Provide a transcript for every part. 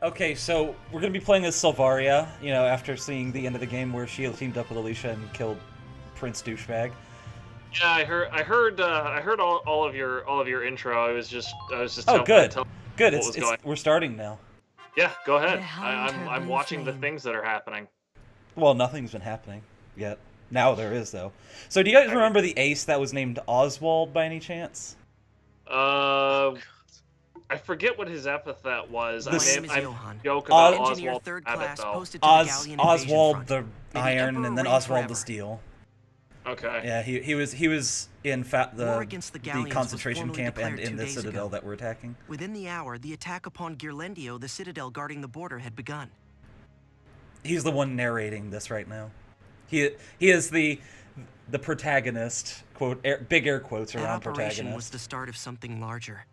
Okay, so we're gonna be playing as Silvaria, you know, after seeing the end of the game where she teamed up with Alicia and killed Prince Douchebag. Yeah, I heard all of your intro. I was just Oh, good. Good. What was going. We're starting now. Yeah, go ahead. Behind her I'm blue watching the flame. things that are happening. Well, nothing's been happening yet. Now there is, though. So do you guys remember the ace that was named Oswald by any chance? I forget what his epithet was. My name is Johan. Joke about Engineer Oswald third Abbott, class, though. posted to the Galleon invasion Oswald front. the May Iron, Emperor and then reign Oswald the forever. Steel. Okay. Yeah, he was in War against the the Galleons was concentration formally camp and declared in 2 the days Citadel ago. that we're attacking. Within the hour, the attack upon Ghirlandaio, the citadel guarding the border, had begun. He's the one narrating this right now. He is the protagonist, quote, big air quotes That around operation protagonist. was the start of something larger.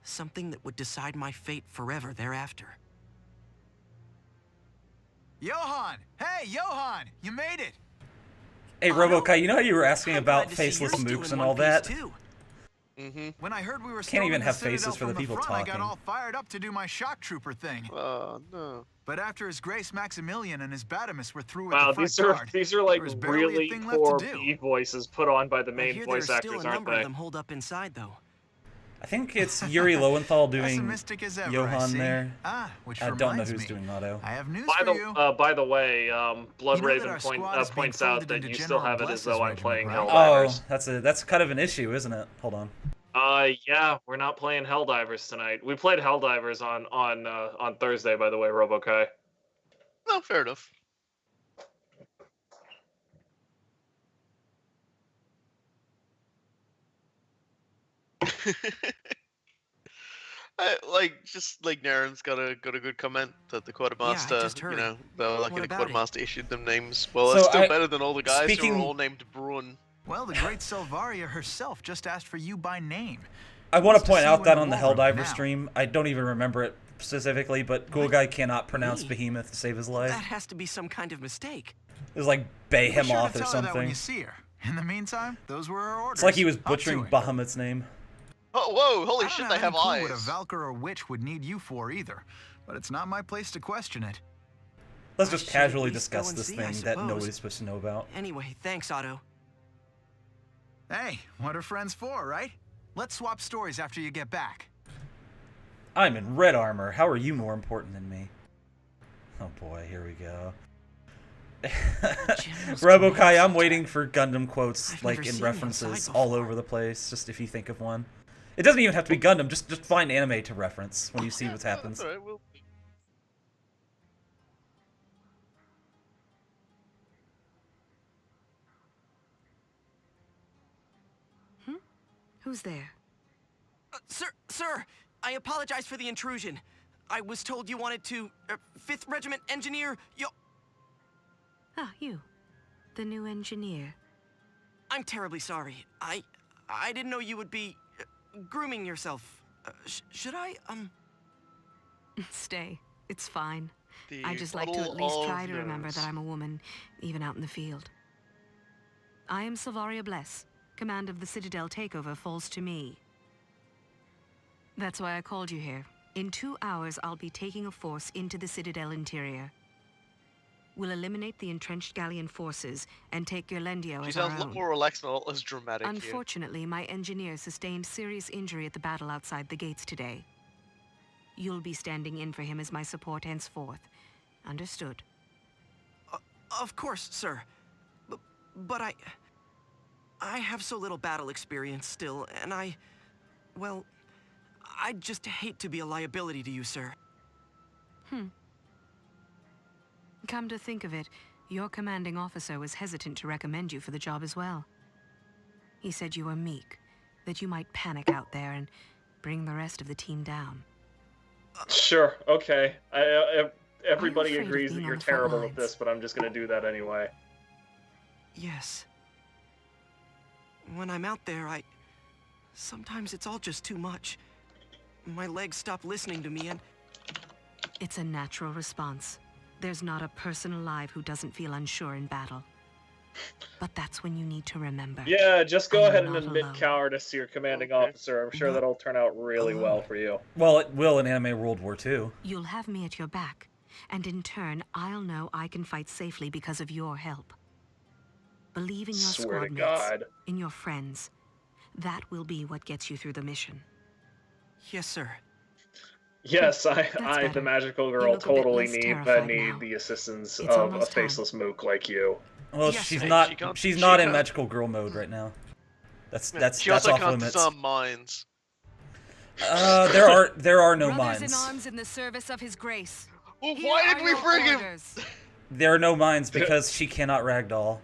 Something that would decide my fate forever thereafter. Johan! Hey, Johan! You made it! Hey, Robokai, you know how you were asking I'm about glad to see faceless you're still mooks in and one all piece, that? too. When I heard we were Can't even storming have the Citadel faces for the from people front, I got talking. all fired up to do my shock trooper thing. Oh, no. But after His Grace Maximilian and his Batimus were through with Wow, the front these are guard, like there was barely a really thing left poor to do. B voices put on by the I main hear voice there's still actors, a aren't number of they? them holed up inside, though. I think it's Yuri Lowenthal doing Pessimistic as ever, I Johan see. there. Which I don't know reminds who's me, doing Otto. I have news By for you. the way, Blood You know that Raven our squad is being points out folded that into you still General have it as Bless's though I'm regiment, playing right? Helldivers. That's kind of an issue, isn't it? Hold on. Yeah, we're not playing Helldivers tonight. We played Helldivers on Thursday, by the way, Robokai. No, fair enough. Just like Naren's got a good comment that the quartermaster, just heard. you know, the What the about quartermaster issued them names. Well, So it's still I- better than all the guys who speaking- are all named Bruin. Well, the great Silvaria herself just asked for you by name. I want Wants to to point see you out in that the on the war room Helldiver now. stream, I don't even remember it specifically, but Cool Guy cannot pronounce Me? Behemoth to save his life. That has to be some kind of mistake. It was like Be sure Behemoth to or tell her that when something. you see her. In the meantime, those were her orders. It's like he was Up to butchering it. Bahamut's name. Oh, whoa! Holy I shit! don't They have have any clue what a eyes. Valkyr or witch would need you for either, but it's not my place to question it. Let's I just should casually at least go discuss and this see, I thing that suppose. nobody's supposed to know about. Anyway, thanks, Otto. Hey, what are friends for, right? Let's swap stories after you get back. I'm in red armor. How are you more important than me? Oh boy, here we go. General's Robokai, command I'm waiting for Gundam quotes, I've like never in seen references inside all before. over the place, just if you think of one. It doesn't even have to be Gundam, just find anime to reference when you see what happens. All right, well, Who's there? Sir, I apologize for the intrusion. I was told you wanted to... 5th Regiment Engineer, Ah, you. The new engineer. I'm terribly sorry. I didn't know you would be... grooming yourself. Should I, Stay. It's fine. the I just like to bottle at least of try to remember nose. that I'm a woman, even out in the field. I am Silvaria Bless. Command of the Citadel takeover falls to me. That's why I called you here. In 2 hours, I'll be taking a force into the Citadel interior. We'll eliminate the entrenched Galleon forces and take Ghirlandaio She as our sounds a lot own. more relaxed and a lot less dramatic here. Unfortunately, my engineer sustained serious injury at the battle outside the gates today. You'll be standing in for him as my support henceforth. Understood. of course, sir. But I have so little battle experience still, and well, I'd just hate to be a liability to you, sir. Come to think of it, your commanding officer was hesitant to recommend you for the job as well. He said you were meek, that you might panic out there and bring the rest of the team down. Sure, okay. Everybody afraid of agrees that being you're on the front terrible at lines. this, but I'm just gonna do that anyway. Yes. When I'm out there, sometimes it's all just too much. My legs stop listening to me, and It's a natural response. There's not a person alive who doesn't feel unsure in battle. But that's when you need to remember. Yeah, just go I am ahead and not admit alone. cowardice to your commanding Okay. officer. I'm sure Not that'll turn out really alone. well for you. Well, it will in anime World War II. You'll have me at your back, and in turn, I'll know I can fight safely because of your help. Believe in your Swear to squad mates, God. in your friends. That will be what gets you through the mission. Yes, sir. Yes, I, better. the magical You girl, look a bit totally less need terrified need now. the assistance It's of a almost time. faceless mook like you. Well, Yes, she's hey, not. she can't- She's she not in can't- magical girl mode right now. That's She also off can't limits. disarm minds. There are no Brothers in mines. arms in the service of his grace. Well, Here why are did we your bring him? orders. There are no mines because she cannot ragdoll.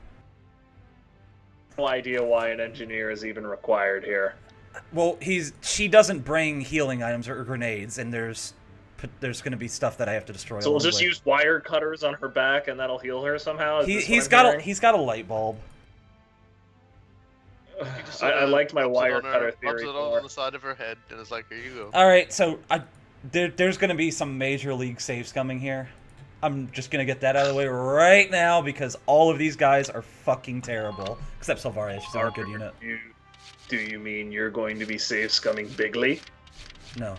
No idea why an engineer is even required here. Well, she doesn't bring healing items or grenades, and there's going to be stuff that I have to destroy. So we'll along the just way. use wire cutters on her back, and that'll heal her somehow. Is this He's what got I'm a hearing? he's got a light bulb. I liked my Rubs it wire on her- cutter rubs theory. it more. on the side of her head, and it's like, here you go. All right, so there's going to be some major league saves coming here. I'm just going to get that out of the way right now because all of these guys are fucking terrible. Except Silvaria, she's a good unit. Do you mean you're going to be save scumming bigly? No.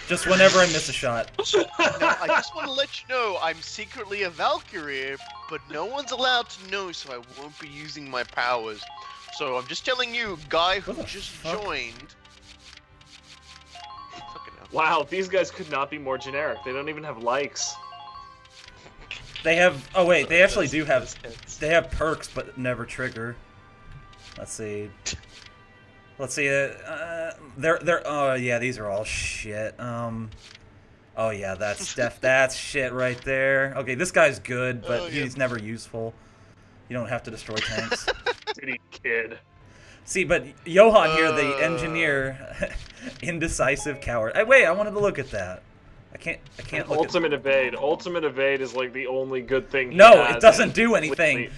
Just whenever I miss a shot. Now, I just want to let you know I'm secretly a Valkyria, but no one's allowed to know, so I won't be using my powers. So I'm just telling you, guy who What the just fuck? joined. Fucking hell. Wow, these guys could not be more generic. They don't even have likes. They have. Oh wait, they actually do have. They have perks, but never trigger. Let's see. Let's see. They're. Oh yeah, these are all shit. Oh yeah, that's shit right there. Okay, this guy's good, but Oh, yeah. he's never useful. You don't have to destroy tanks. City kid. See, but Johan here, the engineer, indecisive coward. Wait, I wanted to look at that. I can't look Ultimate evade. Ultimate evade is like the only good thing. at. He No, has it doesn't in do anything.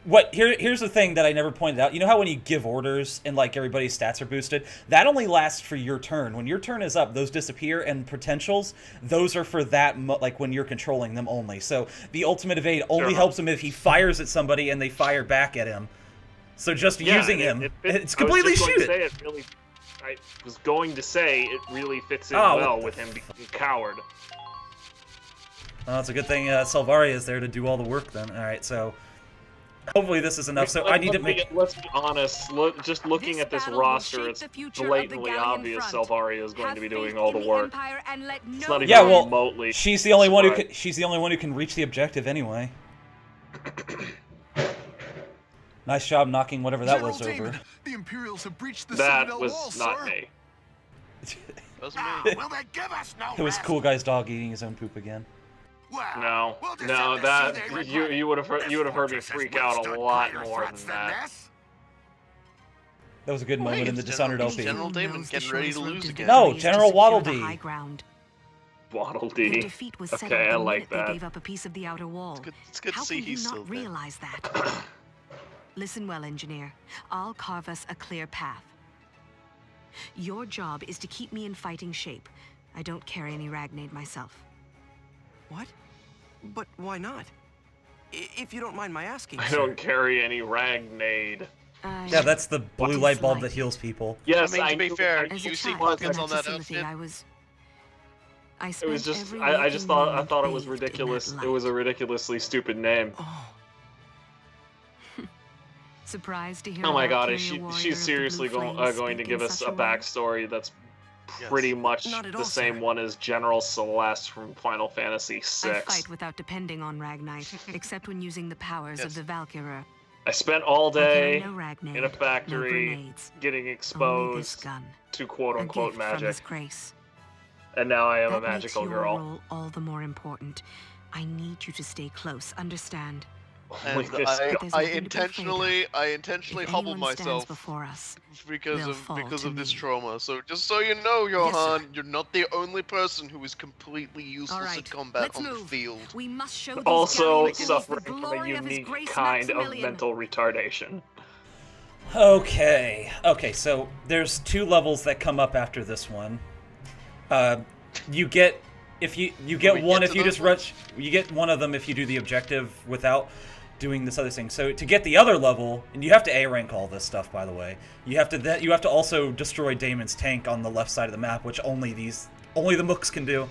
Fleet. Here's the thing that I never pointed out. You know how when you give orders and like everybody's stats are boosted, that only lasts for your turn. When your turn is up, those disappear, and potentials, those are for that like when you're controlling them only. So the ultimate evade only Sure. helps him if he fires at somebody and they fire back at him. So just Yeah, using and him, fits- it's completely I was just going to shoot say it. it really. I was going to say it really fits in Oh, well what with the him being a coward. Well, it's a good thing Salvaria is there to do all the work then. All right, so hopefully this is enough. So I need to make. Let's be honest. Just looking This at this battle will roster, shape it's the future of the blatantly galleon obvious front. Salvaria is going Have to be faith doing all in the work. Empire and let It's no not even Yeah, well, remotely. She's the only one who smart. can. She's the only one who can reach the objective anyway. Nice job knocking whatever that was General over. Damon, the Imperials have breached the That Citadel was wall, not sir. me. Wasn't me. Will they give us no It was rest? cool guy's dog eating his own poop again. Well, No, we'll just no, have to that see they regret it. you would have This you would have heard me fortress has freak out a withstood lot greater more threats than that. this. That was a good moment Wait, in the it's Dishonored General- LP. General Who Damon knows the getting ready to shortest route lose to again. No, victory is to General secure Waddle the Dee. high ground. Waddle Their Dee. defeat was settled Okay, I the like minute they that. gave up a piece of the outer wall. It's good How to see can you he's still not there. realize that? Listen well, engineer. I'll carve us a clear path. Your job is to keep me in fighting shape. I don't carry any Ragnade myself. What? But why not? If you don't mind my asking, I sir. don't carry any Ragnade. Yeah, that's the blue light bulb that dislike. heals people. Yes, I mean, to be knew- fair, I As knew a you see child, buttons in on the that facility, outfit? I It spent was just every I just waking thought moment it was bathed in ridiculous. that It was a light. ridiculously stupid name. Oh, Surprised to hear Oh my a god, Valkyria is warrior of she's the seriously Blue going Flames going to speak give in us such a way? backstory that's Yes. pretty much Not at the all, same sir. one as General Celeste from Final Fantasy I VI. fight without depending on Ragnite, except when using the powers Yes. of the Valkyria. I spent all I carry day no Ragnade, in a factory no grenades, getting only this exposed gun, to quote a unquote gift from His magic, grace. and now I am That a magical makes your girl. role all the more important. I need you to stay close. Understand? Only And this I, guy. There's I nothing to be intentionally If hobbled anyone stands myself before us, because they'll of fall because to of this me. trauma. So just so you know, Yes, sir. Johan, you're not the only person who is completely all useless right, in combat let's on the move. field. We must show these Also galleon fools suffering the from a glory of His unique grace kind of Maximilian. mental retardation. Okay, so there's 2 levels that come up after this one. You get if you get we one get if to you those just rush. You get one of them if you do the objective without. doing this other thing. So to get the other level, and you have to A rank all this stuff, by the way. You have to also destroy Damon's tank on the left side of the map, which only the mooks can do,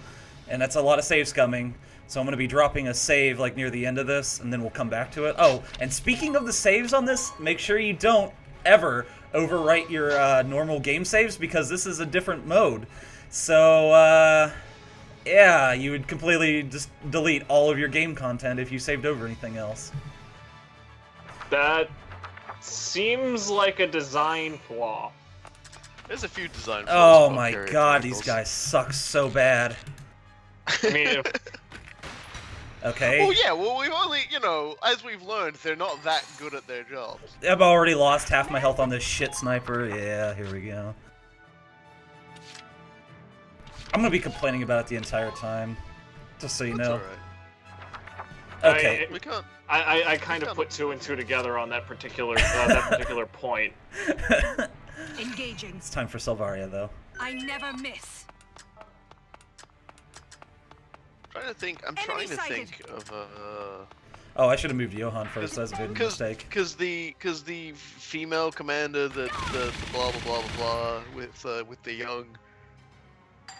and that's a lot of saves coming. So I'm going to be dropping a save like near the end of this, and then we'll come back to it. Oh, and speaking of the saves on this, make sure you don't ever overwrite your normal game saves, because this is a different mode. So, yeah, you would completely just delete all of your game content if you saved over anything else. That seems like a design flaw. There's a few design Oh flaws in my Valkyria god, Chronicles. these guys suck so bad. I mean, if, Okay. Well, yeah, well, we've only, you know, as we've learned, they're not that good at their jobs. I've already lost half my health on this shit sniper. Yeah, here we go. I'm gonna be complaining about it the entire time, just so you That's know. alright. Okay. We can't. I kind of put 2 and 2 together on that particular point. Engaging. It's time for Selvaria, though. I never miss. I'm trying to think of Oh, I should have moved Johan first. That's a big mistake. Because the female commander, the blah blah blah blah blah with the young,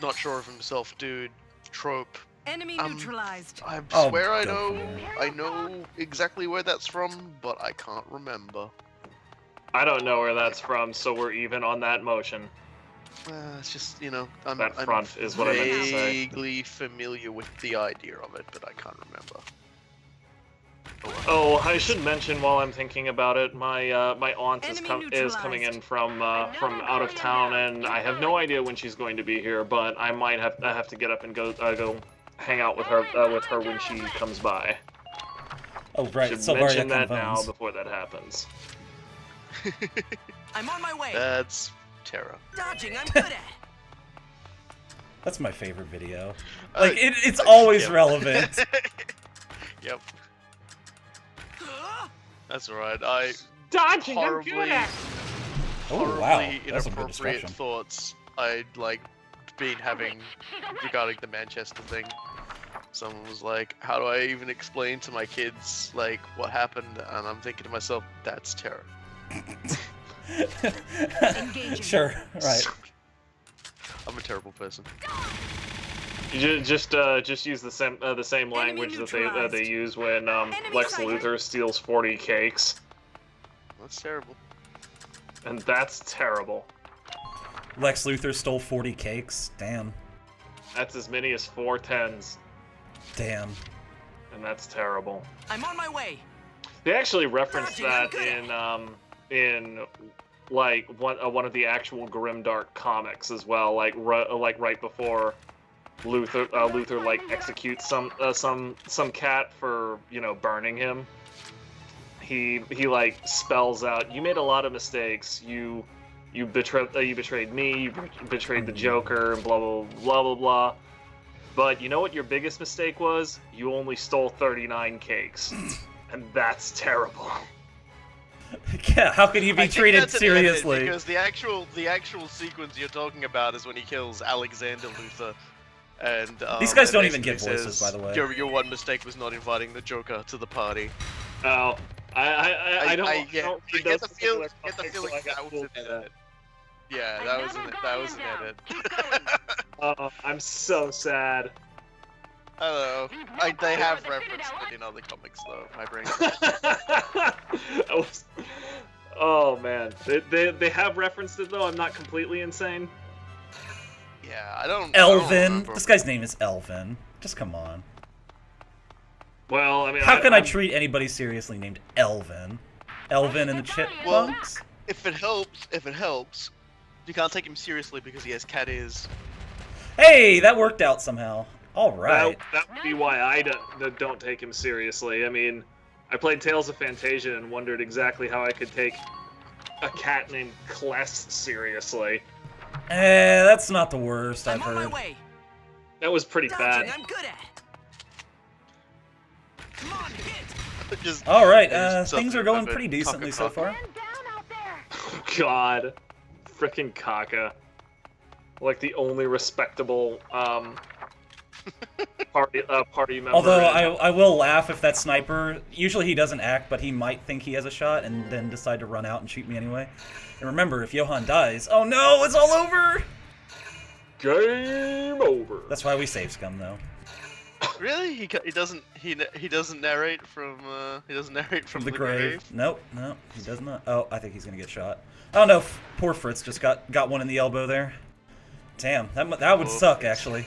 not sure of himself dude trope. Enemy neutralized. I Oh, swear I don't know exactly where that's from, but I can't remember. I don't know where that's from, so we're even on that motion. It's just, you know, I'm That front is what I meant to say. vaguely familiar with the idea of it, but I can't remember. Oh, I should mention while I'm thinking about it, my my aunt is Enemy coming in from out of town, and I have no idea when she's going to be here, but I might have to get up and go hang out with her when she comes by. Oh, right. Should Selvaria mention that now confounds. before that happens. I'm on my way. That's Terra. Dodging, I'm good at. That's my favorite video. Uh, Like, it's always yep. relevant. Yep. That's alright. I Dodging, I'm horribly, good at. Oh, horribly wow. That's a good inappropriate description. thoughts I'd like been having regarding the Manchester thing. Someone was like, "How do I even explain to my kids like what happened?" And I'm thinking to myself, "That's terror." Engaging. Sure, right. I'm a terrible person. You just use the same language that neutralized. they use when Lex sighted. Luthor steals 40 cakes, That's terrible. and that's terrible. Lex Luthor stole 40 cakes. Damn. That's as many as 4 10s, Damn. and that's terrible. I'm on my way. They actually referenced Dodging, I'm that good in like one of the actual Grimdark comics as well, like right before Luthor like executes some cat for, you know, burning him. He like spells out, "You made a lot of mistakes. You betrayed me. You betrayed the Joker, and blah blah blah blah blah. But you know what your biggest mistake was? You only stole 39 cakes, and that's terrible." Yeah, how could he be I think treated that's an edit, seriously? because the actual sequence you're talking about is when he kills Alexander Luthor. And These guys and don't even get basically voices, says, by the way. Your one mistake was not inviting the Joker to the party. Oh, I don't. I don't get read the those feeling particular comics, so I got that was fooled an by edit. Yeah, that was an edit. Oh, I'm so sad. I don't know. They have referenced it in other comics, though. My brain. Oh man, they have referenced it though. I'm not completely insane. Yeah, I don't. Elvin. remember. This guy's name is Elvin. Just come on. Well, I mean, How can I I'm- treat anybody seriously named Elvin? Elvin and the Chipmunks? If it helps, you can't take him seriously because he has cat ears. Hey, that worked out somehow. All right. That would be why I don't take him seriously. I mean, I played Tales of Fantasia and wondered exactly how I could take a cat named Kless seriously. That's not the worst I've I'm on my heard. way. That was pretty Dodging, bad. I'm good at. Come on, hit. Just, All right, there's things are something going of a pretty decently so cock-a-cock. far. Oh, God, frickin' Kaka. Like the only respectable party member. Although I will laugh if that sniper, usually he doesn't act, but he might think he has a shot and then decide to run out and shoot me anyway. And remember, if Johan dies, oh no, it's all over! Game over. That's why we save scum, though. Really? He doesn't narrate from the grave. Nope, he does not. Oh, I think he's gonna get shot. Oh no, poor Fritz just got one in the elbow there. Damn, that would suck actually.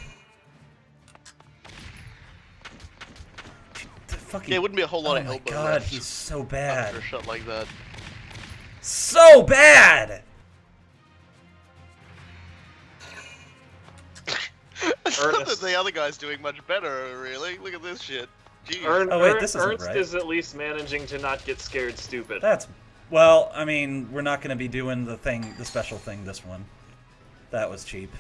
Fucking, Yeah, it wouldn't be a whole lot of oh my elbow god, left he's so bad. after a shot like that. So bad! It's not that the other guy's doing much better, really. Look at this shit. Jeez. Oh, wait, this isn't Ernst right. is at least managing to not get scared stupid. That's, well, I mean, we're not gonna be doing the special thing this one. That was cheap.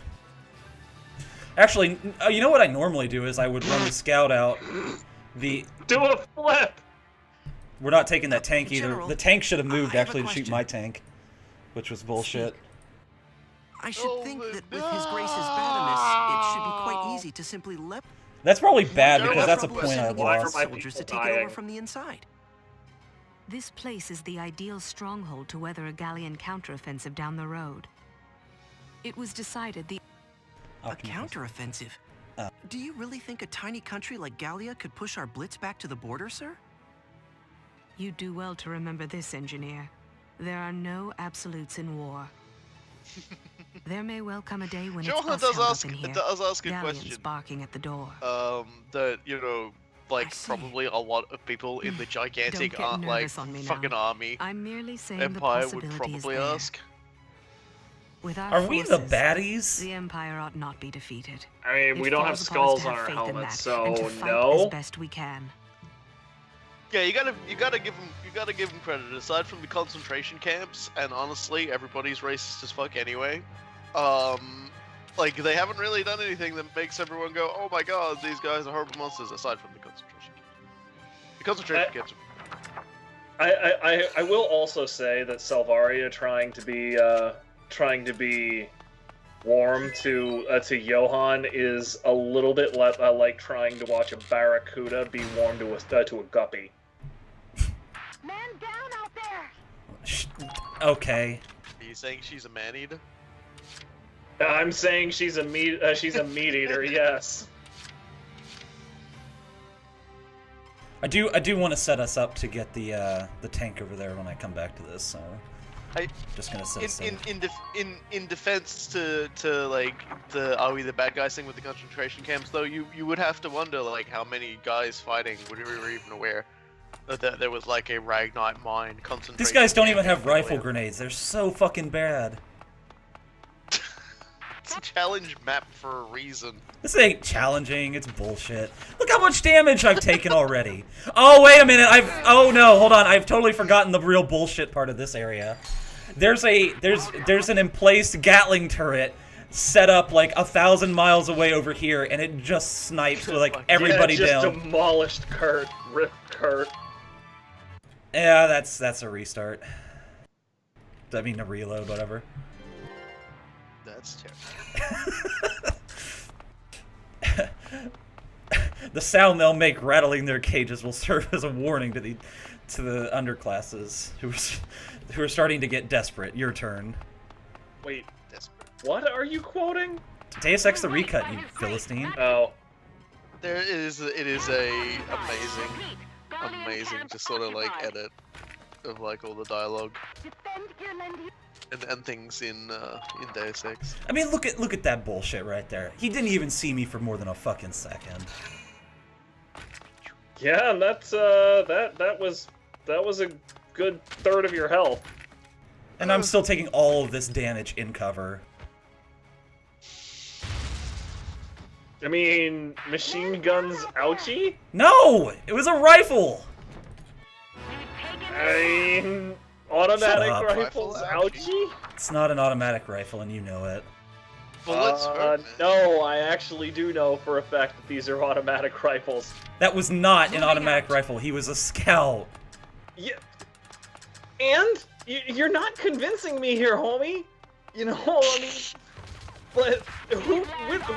Actually, you know what I normally do is I would run the scout out. Do a flip! We're not taking that tank either. General, The tank should have moved I have a actually to shoot question. my tank, which was bullshit. I should Oh think my that with His Grace's badass, it should be quite easy to simply let That's probably bad General, because that's a trouble point I sending in lost. my soldiers to people take it over dying. from the inside. This place is the ideal stronghold to weather a Gallian counteroffensive down the road. It was decided the A counteroffensive? Do you really think a tiny country like Gallia could push our blitz back to the border, sir? You do well to remember this, engineer. There are no absolutes in war. There may well come a day when Johan it's us held does up in here, ask a Galleons question. barking at the door. That, you know, I like, see. probably a lot of people in the gigantic, Don't get like, nervous on me now. fucking army I'm merely saying empire the would possibility is probably there. ask. With our Are we the forces, baddies? The Empire ought not be defeated. I mean, It we don't have falls upon us skulls to on have our faith in helmets, that, so and to fight no. as best we can. Yeah, you gotta give him credit. Aside from the concentration camps, and honestly, everybody's racist as fuck anyway. Like, they haven't really done anything that makes everyone go, "Oh my god, these guys are horrible monsters." Aside from the concentration camps. The concentration camps. I will also say that Salvaria trying to be warm to Johan is a little bit like trying to watch a barracuda be warm to a guppy. Man down out there! Okay. Are you saying she's a man-eater? I'm saying she's a meat eater. Yes. I do want to set us up to get the tank over there when I come back to this. So just gonna set us up. In defense to like are we the bad guys thing with the concentration camps though, you would have to wonder like how many guys fighting we were even aware that there was like a Ragnite mine concentration. These guys don't camp even have in rifle Gallia. grenades. They're so fucking bad. It's a challenge map for a reason. This ain't challenging. It's bullshit. Look how much damage I've taken already. Oh wait a minute. Oh no. Hold on. I've totally forgotten the real bullshit part of this area. There's an emplaced Gatling turret set up like 1,000 miles away over here, and it just snipes with like everybody yeah, just down. demolished Kurt. Rip Kurt. Yeah, that's a restart. I mean, a reload, whatever. That's terrible. The sound they'll make rattling their cages will serve as a warning to the underclasses who are starting to get desperate. Your turn. Wait, Desperate. what are you quoting? Deus Ex the Recut, you Philistine. Oh. It is a amazing just sort of like edit of like all the dialogue Defend Gearlandia. and things in Deus Ex. I mean, look at that bullshit right there. He didn't even see me for more than a fucking second. Yeah, and that's that was a good third of your health. And I'm still taking all of this damage in cover. I mean, machine guns, ouchie? No! It was a rifle! I mean, automatic Shut up. rifles, Rifle, ouchie? It's not an automatic rifle, and you know it. Bullets hurt, man. No, I actually do know for a fact that these are automatic rifles. That was not an automatic rifle. He was a scout. Yeah. And you're not convincing me here, homie. You know, I mean, But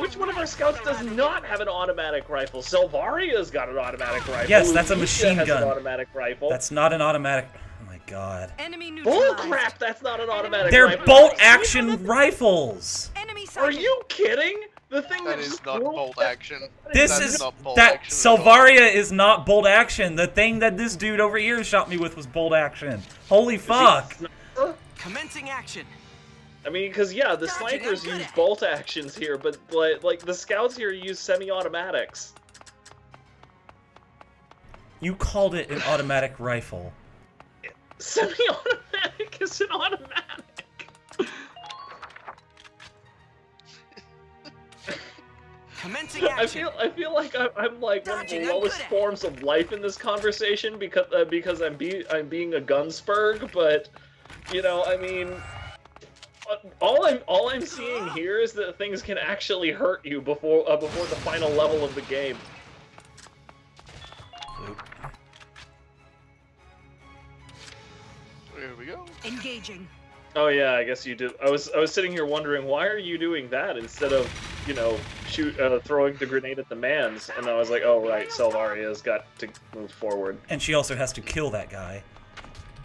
which one of our scouts does not have an automatic rifle? Salvaria's got an automatic rifle. Yes, that's a Lucia machine has gun. An automatic rifle. That's not an automatic. Oh my god. Enemy Bull neutralized. crap! That's not an automatic They're rifle. bolt-action rifles. Enemy Are sighted. you kidding? The thing That that is just not blew- bolt action. This That is not bolt that action at all. Salvaria is not bolt action. The thing that this dude over here shot me with was bolt action. Holy fuck! Commencing action. I mean, because yeah, the Dodging, snipers I'm good use at. bolt actions here, but like the scouts here use semi-automatics. You called it an automatic rifle. Semi-automatic is an automatic. Commencing action. I feel like I'm like one of the Dodging, I'm lowest good at. forms of life in this conversation because I'm being a Gunspurg, but you know, I mean, all I'm seeing here is that things can actually hurt you before the final level of the game. There we go. Engaging. Oh yeah, I guess you did. I was sitting here wondering, why are you doing that instead of, you know, throwing the grenade at the mans? And I was like, oh right, Salvaria's got to move forward. And she also has to kill that guy.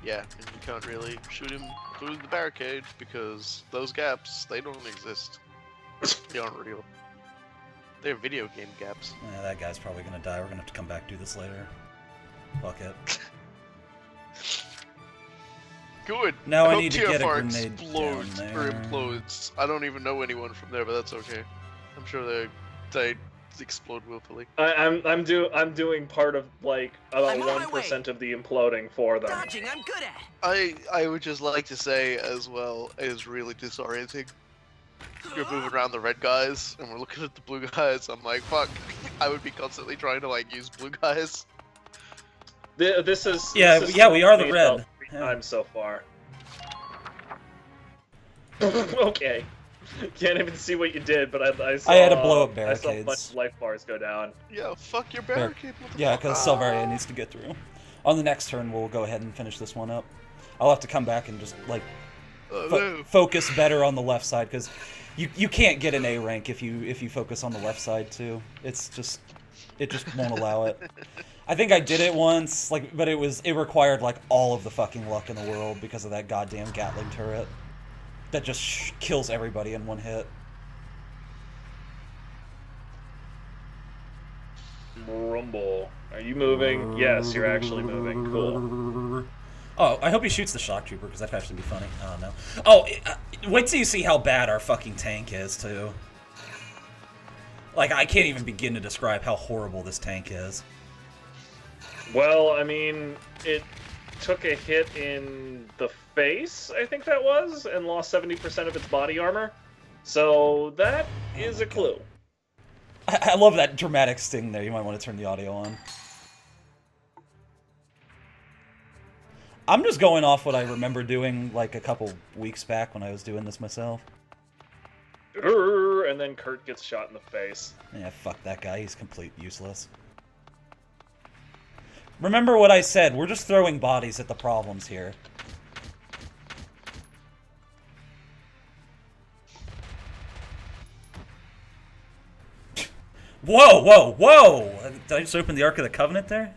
Yeah, and you can't really shoot him through the barricade because those gaps, they don't exist. They aren't real. They're video game gaps. Yeah, that guy's probably gonna die. We're gonna have to come back do this later. Fuck it. Good. Now I hope need to get a TFR grenade explodes down or there. implodes. I don't even know anyone from there, but that's okay. I'm sure they explode willfully. I'm doing part of like about I'm on my 1% of the imploding for them. Dodging, I'm good at. I would just like to say as well, it is really disorienting. You're moving around the red guys, and we're looking at the blue guys. I'm like, fuck. I would be constantly trying to like use blue guys. This is Yeah, this is yeah, we are the made red. about 3 Yeah. times so far. Okay. Can't even see what you did, but I saw. I had to blow up I saw a bunch barricades. of life bars go down. Yeah, fuck your barricade. Yeah, because Salvaria needs to get through. On the next turn, we'll go ahead and finish this one up. I'll have to come back and just like focus better on the left side because you can't get an A rank if you focus on the left side too. It just won't allow it. I think I did it once, like, but it required like all of the fucking luck in the world because of that goddamn Gatling turret that just kills everybody in one hit. Rumble. Are you moving? Yes, you're actually moving. Cool. Oh, I hope he shoots the shock trooper because that'd actually be funny. Oh no. Oh, wait till you see how bad our fucking tank is too. Like, I can't even begin to describe how horrible this tank is. Well, I mean, it took a hit in the face, I think that was, and lost 70% of its body armor. So that is a clue. I love that dramatic sting there. You might want to turn the audio on. I'm just going off what I remember doing like a couple weeks back when I was doing this myself. And then Kurt gets shot in the face. Yeah, fuck that guy. He's complete useless. Remember what I said. We're just throwing bodies at the problems here. Whoa, whoa, whoa! Did I just open the Ark of the Covenant there?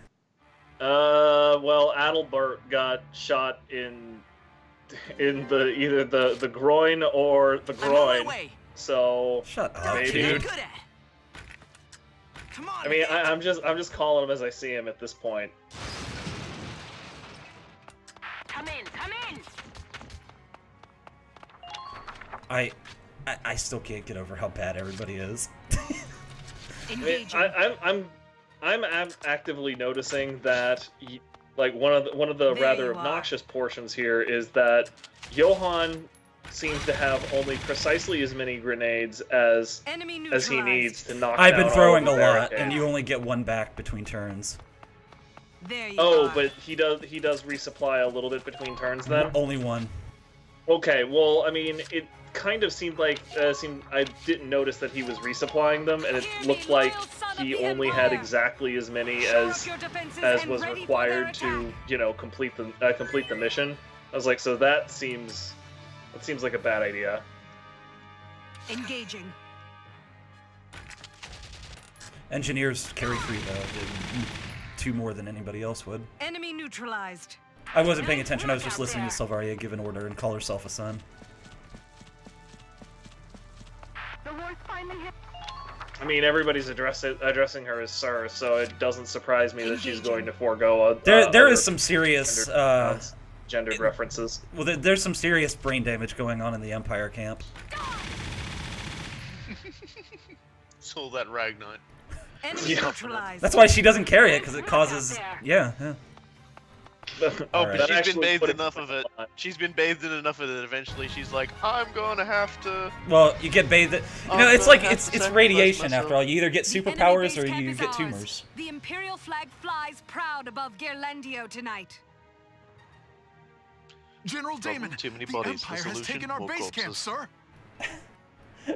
Well, Adalbert got shot in the either the groin or the I'm on my groin. way. So Shut up, maybe. I'm dude. good at. Come on. I mean, man. I'm just calling him as I see him at this point. Come in, come in. I still can't get over how bad everybody is. I mean, Engaging. I'm actively noticing that, like, one of the There rather you are. obnoxious portions here is that Johann seems to have only precisely as many grenades as Enemy he neutralized. needs to knock I've down been all throwing of a the lot, barricades. and you only get one back between turns. There you Oh, are. but he does resupply a little bit between turns then? Only one. Okay, well, I mean, it kind of seemed like I didn't notice that he was resupplying them, and it Hear me, looked like loyal son of he the only had Empire. exactly as many Shore up as your defenses and was ready for required their to, attack. you know, complete the mission. I was like, so that seems like a bad idea. Engaging. Engineers carry 2 more than anybody else would. Enemy neutralized. I wasn't paying attention, I was just listening to Salvaria give an order and call herself a son. The war's finally hit. I mean, everybody's addressing her as sir, so it doesn't surprise me that she's going to forego a. There is some serious gendered references. Well, there's some serious brain damage going on in the Empire camp. So that Ragnar. Enemy Yeah. neutralized. That's why she doesn't carry it, because it causes... Yeah. Oh, Alright. but That she's been actually bathed put enough of it. She's been bathed in enough of it. Eventually, she's like, I'm gonna have to. Well, you get bathed... You know, I'm it's gonna like, have it's to sacrifice radiation myself. after all. You either get The enemy superpowers base or camp you is get ours. tumors. The Imperial flag flies proud above Geirlandio tonight. General Damon, too many the bodies. The Empire has solution, taken our more base camp, corpses. sir.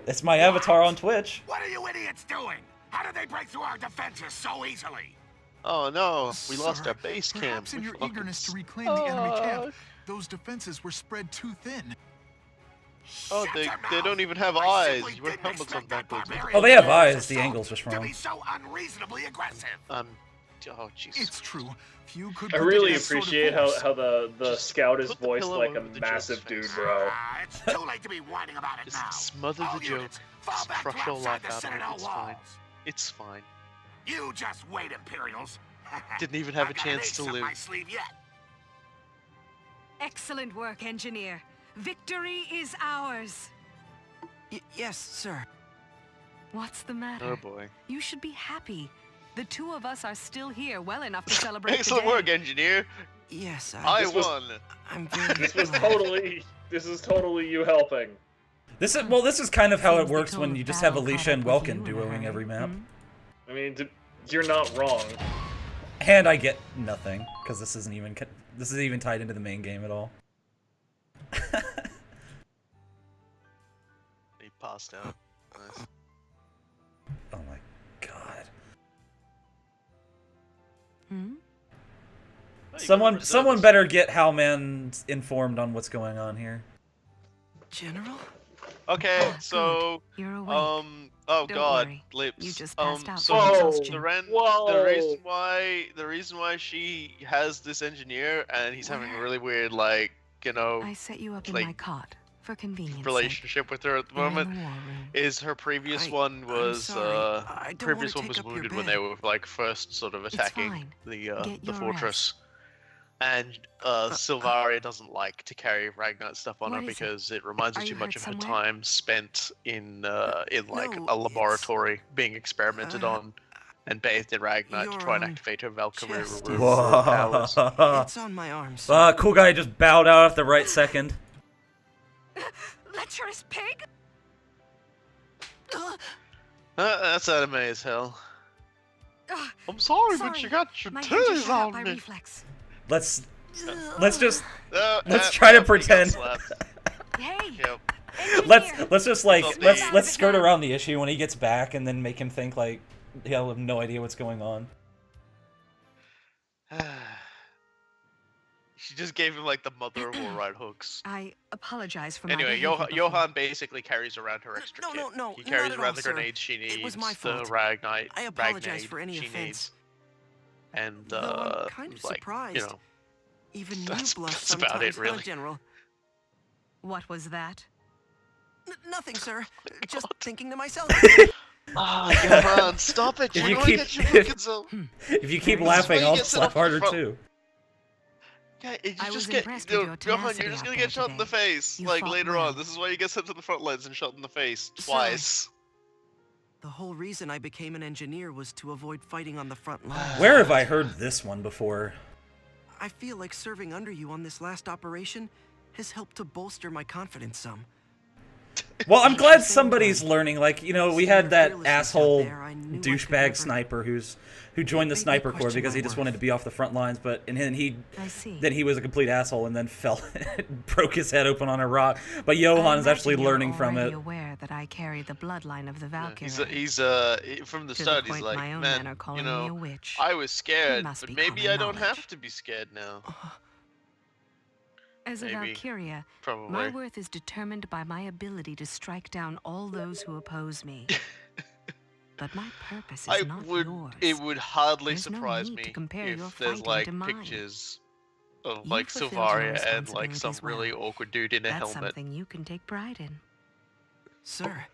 It's my avatar on Twitch. What are you idiots doing? How did they break through our defenses so easily? Oh no, we lost Sir, our base camp. Perhaps in We your fucking eagerness to reclaim the enemy camp, suck. those defenses were spread too thin. Oh, Shut they your they mouth. don't even have I eyes. simply You wear didn't helmets on expect that backwards. barbarian Oh, they have warrior's eyes. The assault angle's just to wrong. be so unreasonably aggressive. Oh jeez. It's true. Few could I predict really that sort of appreciate force. how the Just scout is put the voiced pillow like a over the massive joke's dude, face. bro. It's too late to be whining about it Just now. smother All the units, joke. fall Just back to crush your outside life the out of it. Citadel It's fine. walls. It's fine. You just wait, Imperials. Didn't even have I've a got an chance ace to up live. my sleeve yet. Excellent work, engineer. Victory is ours. Yes, sir. What's the matter? Oh boy. You should be happy. The two of us are still here, well enough to celebrate Excellent today. work, engineer. Yes, I This was- won. I'm very. This is totally you helping. This is kind of how it Seems the works tone when of you just have battle Alicia caught and up with Welkin you in a duoing hurry, every map. hmm? I mean, you're not wrong. And I get nothing, because this isn't even tied into the main game at all. He passed out. Nice. Oh my god. Hmm? Oh, you got Someone reserves. better get Howman informed on what's going on here. General? Okay, Ah, so You're awake. oh Don't god, worry. lips. You just passed out So from Whoa. exhaustion. the reason why she has this engineer and he's having a really weird I like set you up in like, my cot for convenience. relationship with her at the moment. Is her previous one was sorry. I don't previous wanna one was take up your wounded when bed. they were like first sort of attacking fine. the Get the your fortress. And Silvaria doesn't like to carry Ragnar stuff on What her is it? because it reminds her Are too you much hurt of her somewhere? time spent in like No, a it's- laboratory being experimented on and bathed in Ragnar to your, try and activate her Valkyria chest powers. It's on my arm, sir. Cool guy just bowed out at the right second. Lecherous pig! That's anime as hell. Ugh, I'm sorry, sorry. but you got your my head just titties shut out on by me. reflex. Let's just Let's try to pretend. Hey, Yep. engineer! let's just like Well, let's skirt around the issue when he gets back and then make him think like he'll have no idea what's going on. She just gave him like the mother of all right hooks. I apologize for my Anyway, behavior before. Johan basically carries around her extra No, kit. no, no, He not carries at around all, the sir. grenades she needs, It was my the fault. Ragnite, I apologize Ragnade for any she offense. needs, and Though I'm kind of like, surprised. you know, Even you that's- blush that's about sometimes, it, really. huh, General? What was that? Nothing, sir. Just thinking to myself. Johan, stop it! If You're you gonna keep- get your fucking self. If you keep This is laughing, where you I'll get set slap up in the harder front. too. Yeah, you I was just get impressed with your Johan. tenacity You're just out gonna there get shot in the today. face, You like fought later well. on. This is why you get sent to the front lines and shot in the face Sir. twice. The whole reason I became an engineer was to avoid fighting on the front lines. Where have I heard this one before? I feel like serving under you on this last operation has helped to bolster my confidence some. Well, I'm At glad the same somebody's time, learning. Like, you know, we seeing your had that fearlessness out asshole there, I knew I could douchebag never- sniper who joined the made me sniper corps question because my he just worth. wanted to be off the front lines, but and then he I see. was a complete asshole and then fell, broke his head open on a rock. But Johan is actually learning from it. Aware that I carry the bloodline of the Yeah, Valkyria. he's from the To start. the He's point like, my own man, men are calling you me a know, witch. I was scared, must but be maybe common I don't knowledge. have to be scared now. As a Maybe. Valkyria, Probably. my worth is determined by my ability to strike down all those who oppose me. But my purpose is not yours. It would hardly There's no surprise need to me compare your if there's fighting like to mine. pictures of You like fulfilled your Silvaria and like some responsibilities really well. awkward dude in a That's helmet. something you can take pride in. Sir,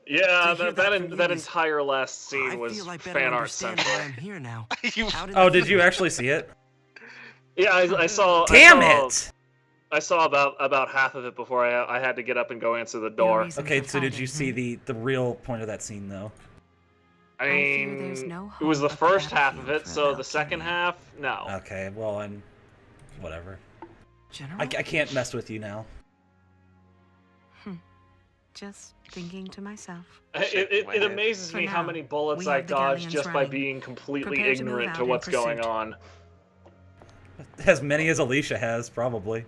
Yeah, To hear that that from that you is- entire last scene I was feel I better fan art understand central. why I'm here now. You- Out in Oh, the did you field. actually see it? Yeah, I saw. Damn I saw, it! I saw about half of it before I had to get up and go answer the Your door. reason Okay, for so did you fighting, see the real point of that scene though? I fear there's mean, no it was the hope but the first half of battlefield it, for a so the second Valkyrie. half, no. Okay, well, I'm whatever. General? I can't mess with you now. Just thinking to myself. It amazes For me how now, many bullets we I have the dodged galleons just by running. being completely Prepare to move ignorant out to in what's going pursuit. on. As many as Alicia has, probably.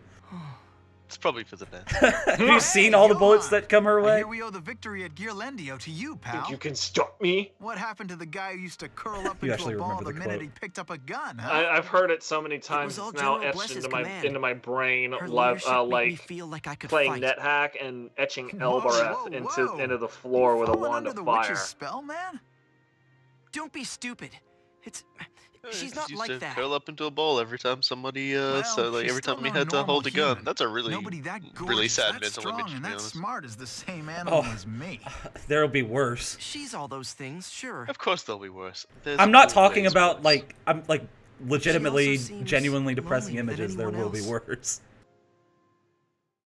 It's probably for the best. Have you seen all the bullets that come her I way? hear we owe the victory at Gearlendio to you, pal. Think you can stop me? What happened to the guy who used to curl up You into actually a ball remember the the minute quote. he picked up a gun, huh? I've heard it so many times. all It's now General etched Bless's into command. my brain, Her like leadership made me feel like I could playing fight. NetHack and etching Whoa, Elbareth whoa, into whoa. the floor with a Fallen wand under of the fire. witch's spell, man? Don't be stupid. She's not used like to that. curl up into a ball every time somebody Well, so like she's every still time he no had to normal hold a gun. human. That's a really Nobody that gorgeous, really sad that mental strong, image to and be that honest. smart is the same animal as me. There'll be worse. She's all those things, sure. Of course they'll be worse. There's I'm not talking always about worse. like I'm like legitimately, seems genuinely depressing lonelier than images. There anyone will be else. worse.